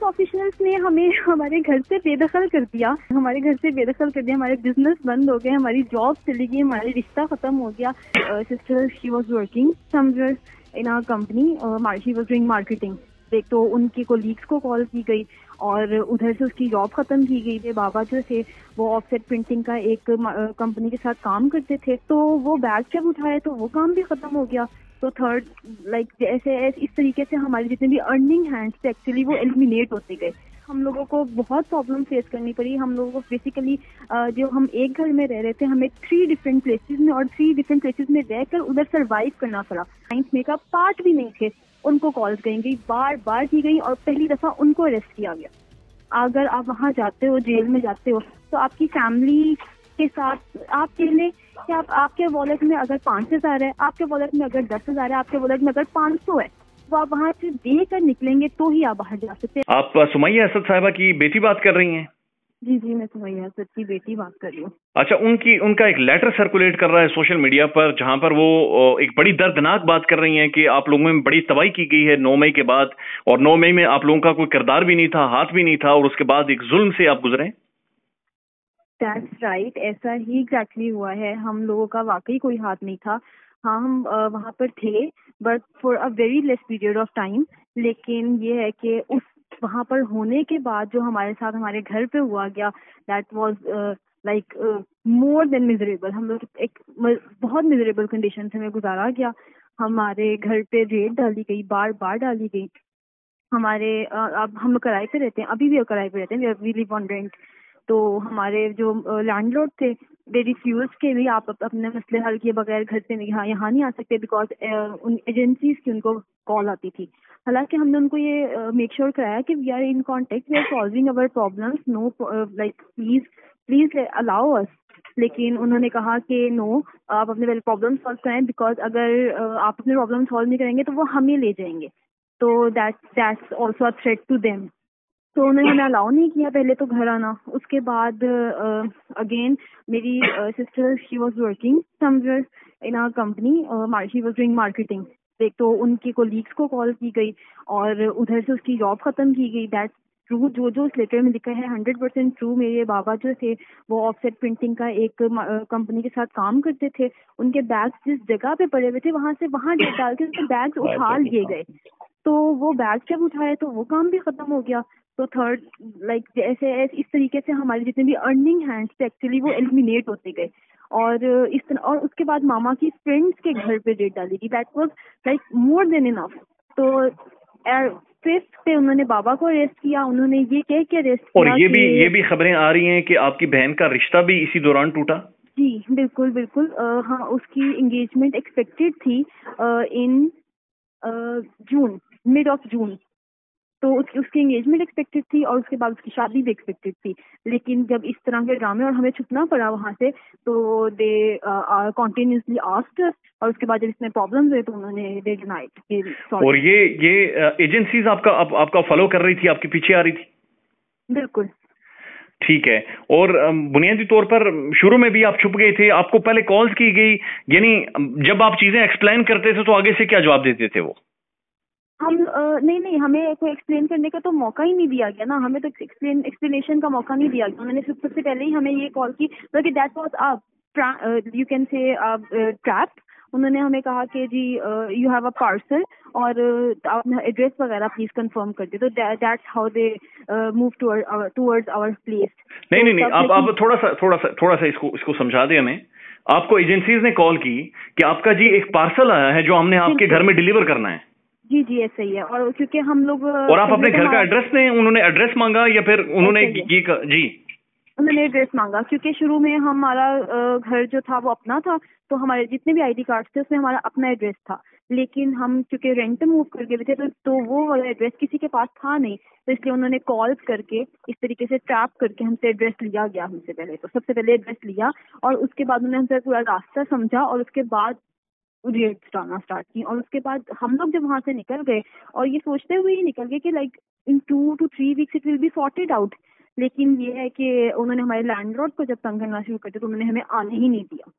Police officers ने हमें हमारे घर से बेदखल कर दिया, हमारे बिजनेस बंद हो गए, हमारी जॉब चली गई, हमारी रिश्ता खत्म हो गया। Sister she was working somewhere in our company, she was doing marketing. एक तो उनके कोलीग्स को कॉल की गई और उधर से उसकी जॉब खत्म की गई थी। बाबा जो थे वो ऑफसेट प्रिंटिंग का एक कंपनी के साथ काम करते थे, तो वो बैग जब उठाए तो वो काम भी खत्म हो गया। तो थर्ड ऐसे इस तरीके से हमारे जितने भी अर्निंग हैंड्स थे एक्चुअली वो एलिमिनेट होते गए। हम लोगों को बहुत प्रॉब्लम फेस करनी पड़ी। हम लोगों को बेसिकली जो हम एक घर में रह रहे थे, हमें 3 डिफरेंट प्लेसेस में और 3 डिफरेंट प्लेसेस में रहकर उधर सरवाइव करना पड़ा। साइंस मेकअप पार्ट भी नहीं थे, उनको कॉल्स गई, बार बार की गई और पहली दफा उनको अरेस्ट किया गया। अगर आप वहाँ जाते हो, जेल में जाते हो, तो आपकी फैमिली के साथ आप पहले कि आपके वॉलेट में अगर 5,000 है, आपके वॉलेट में अगर 10,000 है, आपके वॉलेट में अगर 500 है, तो आप वहाँ से देकर निकलेंगे तो ही आप बाहर जा सकते हैं। आप सुमैया असद साहिबा की बेटी बात कर रही हैं? जी जी, मैं सुमैया असद की बेटी बात कर रही हूँ। अच्छा, उनका एक लेटर सर्कुलेट कर रहा है सोशल मीडिया पर, जहां पर वो एक बड़ी दर्दनाक बात कर रही हैं कि आप लोगों में बड़ी तबाही की गई है 9 मई के बाद, और 9 मई में आप लोगों का कोई किरदार भी नहीं था, हाथ भी नहीं था, और उसके बाद एक जुल्म से आप गुजरे। दैट्स राइट, ऐसा ही एग्जैक्टली हुआ है। हम लोगों का वाकई कोई हाथ नहीं था। हाँ, हम वहाँ पर थे but for a very less period of time. लेकिन ये है कि उस वहाँ पर होने के बाद जो हमारे साथ हमारे घर पे हुआ गया, that was like more than miserable. हम लोग एक बहुत मिजरेबल कंडीशन से हमें गुजारा गया। हमारे घर पे रेड डाली गई, बार बार डाली गई। अब हम लोग किराए पे रहते हैं, अभी भी किराए पे रहते हैं, वी लिव ऑन रेंट। तो हमारे जो लैंडलॉर्ड थे, दे रिफ्यूज के भी आप अपने मसले हल किए बगैर घर से यहाँ नहीं आ सकते, बिकॉज उन एजेंसीज की उनको कॉल आती थी। हालांकि हमने उनको ये मेक श्योर कराया कि we are in contact, we are solving our problems, no like please allow us. लेकिन उन्होंने कहा कि नो, आप अपने पहले प्रॉब्लम सॉल्व करें, बिकॉज अगर आप अपने प्रॉब्लम सॉल्व नहीं करेंगे तो वो हमें ले जाएंगे। तो that's also a threat to them. तो उन्होंने हमें अलाउ नहीं किया पहले तो घर आना। उसके बाद अगेन मेरी sister she was working somewhere in our company, she was doing marketing. एक तो उनके कोलीग्स को कॉल की गई और उधर से उसकी जॉब खत्म की गई। दैट ट्रू, जो उस लेटर में लिखा है 100% ट्रू। मेरे बाबा जो थे वो ऑफसेट प्रिंटिंग का एक कंपनी के साथ काम करते थे। उनके बैग्स जिस जगह पे पड़े हुए थे वहां से वहां डाल के उनके बैग्स उठा लिए गए। तो वो बैग जब उठाए तो वो काम भी खत्म हो गया। तो थर्ड ऐसे इस तरीके से हमारे जितने भी अर्निंग हैंड्स थे एक्चुअली वो एलिमिनेट होते गए। और इस तरह, और उसके बाद मामा की फ्रेंड्स के घर पे रेड डाली गई। That was like more than enough. तो 5th पे उन्होंने बाबा को अरेस्ट किया। उन्होंने ये कह के अरेस्ट किया, और ये भी खबरें आ रही हैं कि आपकी बहन का रिश्ता भी इसी दौरान टूटा। जी बिल्कुल बिल्कुल। हाँ, उसकी एंगेजमेंट एक्सपेक्टेड थी इन जून, मिड ऑफ जून। तो उसकी एंगेजमेंट एक्सपेक्टेड थी और उसके बाद उसकी शादी भी एक्सपेक्टेड थी। लेकिन जब इस तरह के ड्रामे और हमें छुपना पड़ा वहां से, तो दे कॉन्टिन्यूसली आस्क्ड अस। और उसके बाद जब इसमें प्रॉब्लम्स हुए तो उन्होंने दे डिनाइड। और ये एजेंसीज आपका फॉलो कर रही थी, आपके पीछे आ रही थी? बिल्कुल ठीक है। और बुनियादी तौर पर शुरू में भी आप छुप गए थे, आपको पहले कॉल्स की गई, यानी जब आप चीजें एक्सप्लेन करते थे तो आगे से क्या जवाब देते थे वो? हम नहीं, हमें कोई एक्सप्लेन करने का तो मौका ही नहीं दिया गया ना। हमें तो एक्सप्लेनेशन का मौका नहीं दिया गया। उन्होंने सबसे पहले ही हमें ये कॉल की, बल्कि that was you can say trap. उन्होंने हमें कहा कि जी यू हैव अ पार्सल और आप एड्रेस वगैरह प्लीज कंफर्म कर दे। तो that's how they move towards our place. नहीं, आप थोड़ा सा इसको समझा दें हमें। आपको एजेंसीज ने कॉल की कि आपका जी एक पार्सल आया है जो हमने आपके घर में डिलीवर करना है। जी जी, ऐसा ही है। और क्योंकि हम लोग और आप अपने घर का एड्रेस दें, उन्होंने एड्रेस मांगा या फिर उन्होंने जी उन्होंने एड्रेस मांगा, क्योंकि शुरू में हमारा घर जो था वो अपना था। तो हमारे जितने भी आईडी कार्ड थे उसमें हमारा अपना एड्रेस था। लेकिन हम क्योंकि रेंट पे मूव करके भी थे तो वो वाला एड्रेस किसी के पास था नहीं। तो इसलिए उन्होंने कॉल करके इस तरीके से ट्रैप करके हमसे एड्रेस लिया गया। हमसे पहले तो सबसे पहले एड्रेस लिया और उसके बाद उन्होंने हमसे पूरा रास्ता समझा और उसके बाद रेड्स डालना स्टार्ट की। और उसके बाद हम लोग जब वहां से निकल गए और ये सोचते हुए ही निकल गए कि like in 2 to 3 weeks it will be sorted out. लेकिन ये है कि उन्होंने हमारे लैंडलॉर्ड को जब तंग करना शुरू कर दिया तो उन्होंने हमें आने ही नहीं दिया।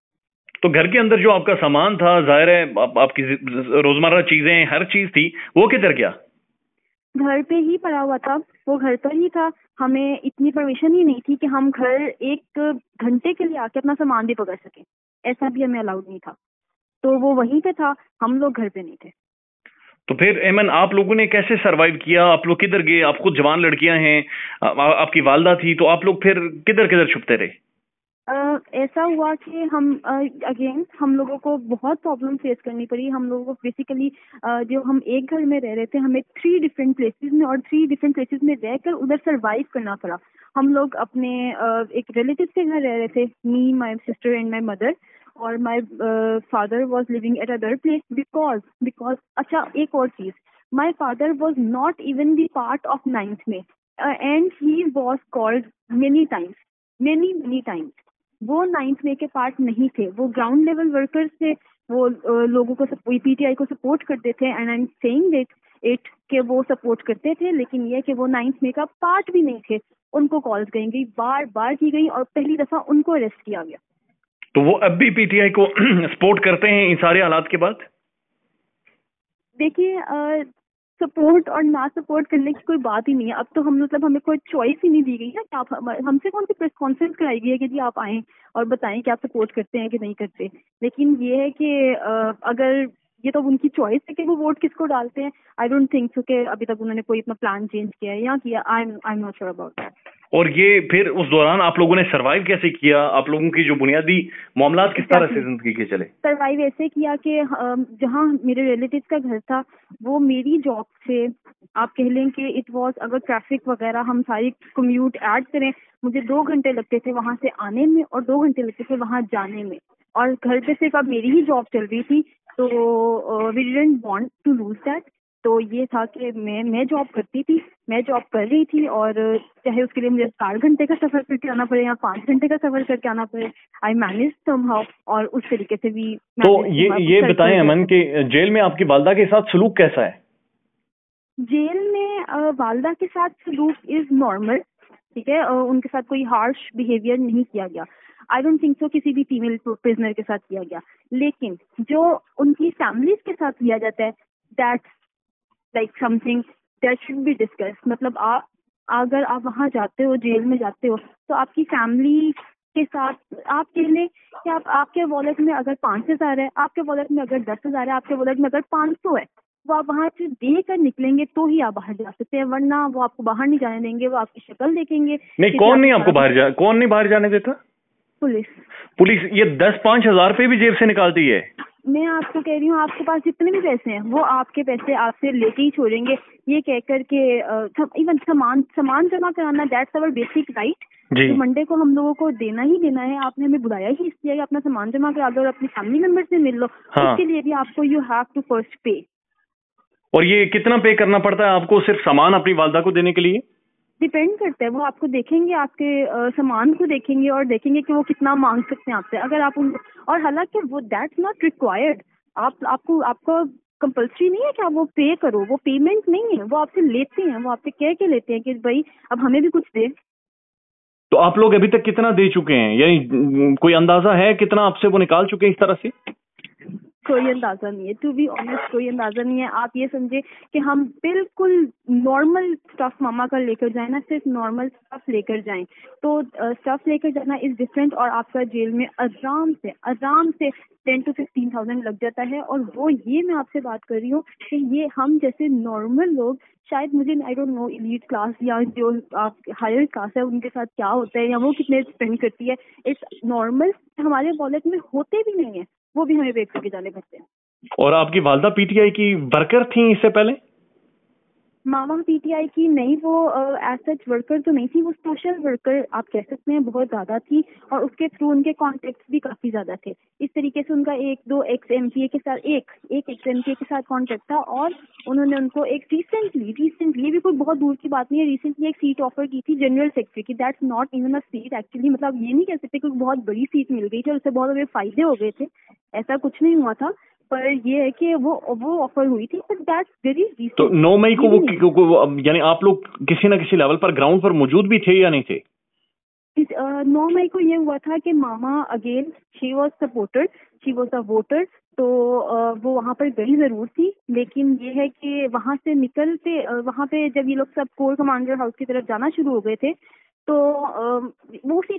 तो घर के अंदर जो आपका सामान था, जाहिर है आपकी रोजमर्रा चीजें, हर चीज थी, वो किधर गया? घर पे ही पड़ा हुआ था, वो घर पर ही था। हमें इतनी परमिशन ही नहीं थी कि हम घर 1 घंटे के लिए आके अपना सामान भी पकड़ सके, ऐसा भी हमें अलाउड नहीं था। तो वो वहीं पे था, हम लोग घर पे नहीं थे। तो फिर एमन आप लोगों ने कैसे सरवाइव किया? आप लोग किधर गए? आप खुद जवान लड़कियां हैं, आपकी वालदा थी, तो आप लोग फिर किधर किधर छुपते रहे? ऐसा हुआ कि हम अगेन हम लोगों को बहुत प्रॉब्लम फेस करनी पड़ी। हम लोगों को बेसिकली जो हम एक घर में रह रहे थे, हमें 3 डिफरेंट प्लेसेस में और 3 डिफरेंट प्लेसेस में रहकर उधर सरवाइव करना पड़ा। हम लोग अपने एक रिलेटिव के घर रह रहे थे, me, my sister and my mother, और my father was living at other place because अच्छा एक और चीज, my father was not even the part of 9th में, and he was called many times, many times. वो 9th में के part नहीं थे, वो ग्राउंड लेवल वर्कर्स थे। वो लोगों को पीटीआई को सपोर्ट करते थे, and I am saying it कि वो सपोर्ट करते थे, लेकिन ये कि वो 9th में का पार्ट भी नहीं थे। उनको कॉल्स गई बार बार की गई और पहली दफा उनको अरेस्ट किया गया। तो वो अब भी पीटीआई को सपोर्ट करते हैं इन सारे हालात के बाद? देखिए सपोर्ट और ना सपोर्ट करने की कोई बात ही नहीं है। अब तो हम मतलब हमें कोई चॉइस ही नहीं दी गई है कि आप हमसे कौन सी प्रेस कॉन्फ्रेंस कराई गई है कि जी आप आएं और बताएं कि आप सपोर्ट करते हैं कि नहीं करते। लेकिन ये है कि अगर ये तो उनकी चॉइस है कि वो वोट किसको डालते हैं। आई डोंट थिंक सो कि अभी तक उन्होंने कोई अपना प्लान चेंज किया है या किया। I am not sure about that. और ये फिर उस दौरान आप लोगों ने सरवाइव कैसे किया? आप लोगों की जो बुनियादी मामलात किस तरह से जिंदगी के चले? सरवाइव ऐसे किया कि जहाँ मेरे रिलेटिव का घर था, वो मेरी जॉब से आप कह लें कि इट वाज, अगर ट्रैफिक वगैरह हम सारी कम्यूट ऐड करें, मुझे 2 घंटे लगते थे वहां से आने में और 2 घंटे लगते थे वहां जाने में। और घर पे सिर्फ अब मेरी ही जॉब चल रही थी, तो we didn't want to lose that. तो ये था कि मैं जॉब करती थी, मैं जॉब कर रही थी, और चाहे उसके लिए मुझे 4 घंटे का सफर करके आना पड़े या 5 घंटे का सफर करके आना पड़े, आई मैनेज समहाउ। और उस तरीके से भी तो ये बताएं अमन कि जेल में आपकी वालदा के साथ सलूक कैसा है? जेल में वालदा के साथ सलूक इज नॉर्मल, ठीक है। उनके साथ कोई हार्श बिहेवियर नहीं किया गया। आई डोंट थिंक सो किसी भी फीमेल प्रिजनर के साथ किया गया। लेकिन जो उनकी फैमिलीज के साथ किया जाता है, that's like something that should be discuss. मतलब आप अगर आप वहाँ जाते हो, जेल में जाते हो, तो आपकी फैमिली के साथ आप कह लें कि आप आपके वॉलेट में अगर 5,000 है, आपके वॉलेट में अगर 10,000 है, आपके वॉलेट में अगर 500 है, वो आप वहाँ से दे कर निकलेंगे तो ही आप बाहर जा सकते हैं, वरना वो आपको बाहर नहीं जाने देंगे। वो आपकी शक्ल देखेंगे। नहीं, कौन नहीं बाहर जाने देता? पुलिस। पुलिस ये 10-5 हजार रुपए भी जेब से निकालती है? मैं आपको कह रही हूँ, आपके पास जितने भी पैसे हैं वो आपके पैसे आपसे लेके ही छोड़ेंगे, ये कहकर के इवन सामान जमा कराना, दैट्स अवर बेसिक राइट। तो मंडे को हम लोगों को देना ही देना है। आपने हमें बुलाया ही इसलिए अपना सामान जमा करा दो और अपनी फैमिली मेंबर से मिल लो। हाँ। उसके लिए भी आपको यू हैव टू फर्स्ट पे। और ये कितना पे करना पड़ता है आपको सिर्फ सामान अपनी वालदा को देने के लिए? डिपेंड करता है, वो आपको देखेंगे, आपके सामान को देखेंगे और देखेंगे कि वो कितना मांग सकते हैं आपसे। अगर आप उन, और हालांकि वो दैट्स नॉट रिक्वायर्ड, आपको कंपल्सरी नहीं है कि आप वो पे करो, वो पेमेंट नहीं है, वो आपसे लेते हैं, वो आपसे कह के लेते हैं कि भाई अब हमें भी कुछ दे। तो आप लोग अभी तक कितना दे चुके हैं, यानी कोई अंदाजा है कितना आपसे वो निकाल चुके हैं इस तरह से? कोई अंदाजा नहीं है, टू बी ऑनेस्ट कोई अंदाजा नहीं है। आप ये समझे कि हम बिल्कुल नॉर्मल स्टफ मामा का लेकर जाए ना, सिर्फ नॉर्मल स्टफ लेकर जाएं, तो स्टफ लेकर जाना इज डिफरेंट। और आपका जेल में आराम से 10 to 15,000 लग जाता है। और वो ये मैं आपसे बात कर रही हूँ कि ये हम जैसे नॉर्मल लोग, शायद मुझे I don't know elite class या जो आप हायर क्लास है उनके साथ क्या होता है या वो कितने स्पेंड करती है, इट्स नॉर्मल हमारे वॉलेट में होते भी नहीं है, वो भी हमें पे करके जाने पड़ते हैं। और आपकी वालदा पीटीआई की वर्कर थी इससे पहले? मामा पीटीआई की नहीं, वो एज सच वर्कर तो नहीं थी, वो सोशल वर्कर आप कह सकते हैं, बहुत ज्यादा थी। और उसके थ्रू उनके कॉन्टेक्ट भी काफी ज्यादा थे। इस तरीके से उनका 1-2 एक्स एमपीए के साथ एक एक्स एमपीए के साथ कॉन्टेक्ट था। और उन्होंने उनको एक रिसेंटली, ये भी कोई बहुत दूर की बात नहीं है, रिसेंटली एक सीट ऑफर की थी जनरल सेक्रेटरी की। That's not even a seat actually, मतलब ये नहीं कह सकते कोई बहुत बड़ी सीट मिल गई थी और उससे बहुत बड़े फायदे हो गए थे, ऐसा कुछ नहीं हुआ था। पर ये है कि वो ऑफर हुई थी, बट दैट्स वेरी रीसेंट। तो 9 मई को वो यानी आप लोग किसी न किसी लेवल पर ग्राउंड पर मौजूद भी थे या नहीं थे? 9 मई को ये हुआ था कि mama again she was supporter, she was a voter, तो वो वहाँ पर गई जरूर थी, लेकिन ये है कि वहाँ से निकलते वहाँ पे जब ये लोग सब कोर कमांडर हाउस की तरफ जाना शुरू हो गए थे, तो वो उसी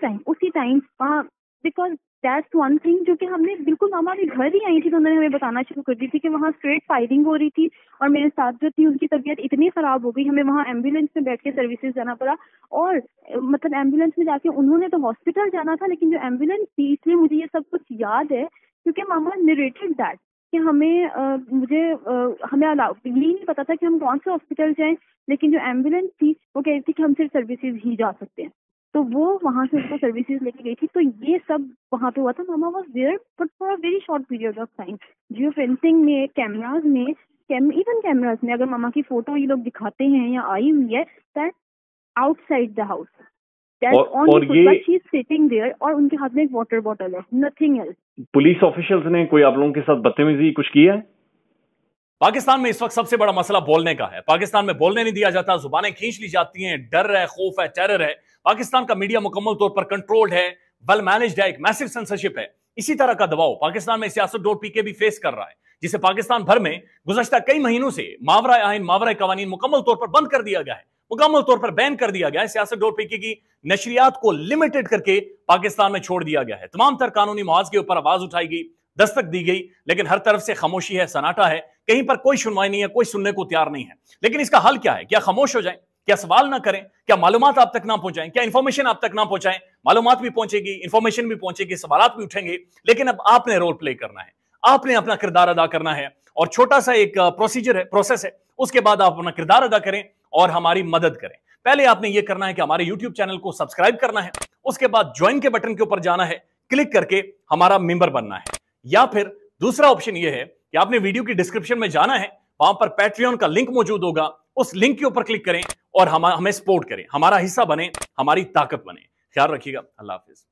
टाइम वहाँ, बिकॉज दैट्स वन थिंग जो कि हमने बिल्कुल, मामा भी घर ही आई थी तो उन्होंने हमें बताना शुरू कर दी थी कि वहाँ स्ट्रेट फायरिंग हो रही थी। और मेरे साथ जो थी उनकी तबीयत इतनी खराब हो गई, हमें वहाँ एम्बुलेंस में बैठ के सर्विसेज जाना पड़ा। और मतलब एम्बुलेंस में जाके उन्होंने तो हॉस्पिटल जाना था, लेकिन जो एम्बुलेंस थी, इसलिए मुझे ये सब कुछ याद है क्योंकि मामा नरेटेड दैट कि हमें हमें अलाउ ये नहीं पता था कि हम कौन से हॉस्पिटल जाएं, लेकिन जो एम्बुलेंस थी वो कह रही थी कि हम सिर्फ सर्विसेज ही जा सकते हैं, तो वो वहां से उसको सर्विसेज लेके गई थी। तो ये सब वहां पे हुआ था। Mama was there but for a very short period of time. Geo fencing में, कैमराज में, इवन कैमराज में अगर मामा की फोटो ये लोग दिखाते हैं या आई हुई है, दैट आउटसाइड द हाउस, और ये शी इज सिटिंग देयर और उनके हाथ में एक वाटर बॉटल है, नथिंग एल्स। पुलिस ऑफिशियल्स ने कोई आप लोगों के साथ बदतमीजी कुछ किया है? पाकिस्तान में इस वक्त सबसे बड़ा मसला बोलने का है। पाकिस्तान में बोलने नहीं दिया जाता, जुबानें खींच ली जाती हैं, डर है, खौफ है, टेरर है। पाकिस्तान का मीडिया मुकम्मल तौर पर कंट्रोल्ड है, वेल मैनेज्ड है, एक मैसिव सेंसरशिप है। इसी तरह का दबाव पाकिस्तान में सियासत.pk भी फेस कर रहा है, जिसे पाकिस्तान भर में गुज़श्ता कई महीनों से मावरा आइन, मावरा कवानीन मुकम्मल तौर पर बंद कर दिया गया है, मुकम्मल तौर पर बैन कर दिया गया है। सियासत.pk की नशरियात को लिमिटेड करके पाकिस्तान में छोड़ दिया गया है। तमाम तर कानूनी मुआवजे के ऊपर आवाज उठाई गई, दस्तक दी गई, लेकिन हर तरफ से खामोशी है, सन्नाटा है, कहीं पर कोई सुनवाई नहीं है, कोई सुनने को तैयार नहीं है। लेकिन इसका हल क्या है? क्या खामोश हो जाएं? क्या सवाल ना करें? क्या मालूमात आप तक ना पहुंचाएं? क्या इंफॉर्मेशन आप तक ना पहुंचाएं? मालूमात भी पहुंचेगी, इंफॉर्मेशन भी पहुंचेगी, सवालात भी उठेंगे, लेकिन अब आपने रोल प्ले करना है, आपने अपना किरदार अदा करना है। और छोटा सा एक प्रोसीजर है, प्रोसेस है, उसके बाद आप अपना किरदार अदा करें और हमारी मदद करें। पहले आपने यह करना है कि हमारे यूट्यूब चैनल को सब्सक्राइब करना है, उसके बाद ज्वाइन के बटन के ऊपर जाना है, क्लिक करके हमारा मेंबर बनना है। या फिर दूसरा ऑप्शन यह है कि आपने वीडियो की डिस्क्रिप्शन में जाना है, वहां पर पैट्रियन का लिंक मौजूद होगा, उस लिंक के ऊपर क्लिक करें और हमें सपोर्ट करें, हमारा हिस्सा बने, हमारी ताकत बने। ख्याल रखिएगा। अल्लाह हाफिज।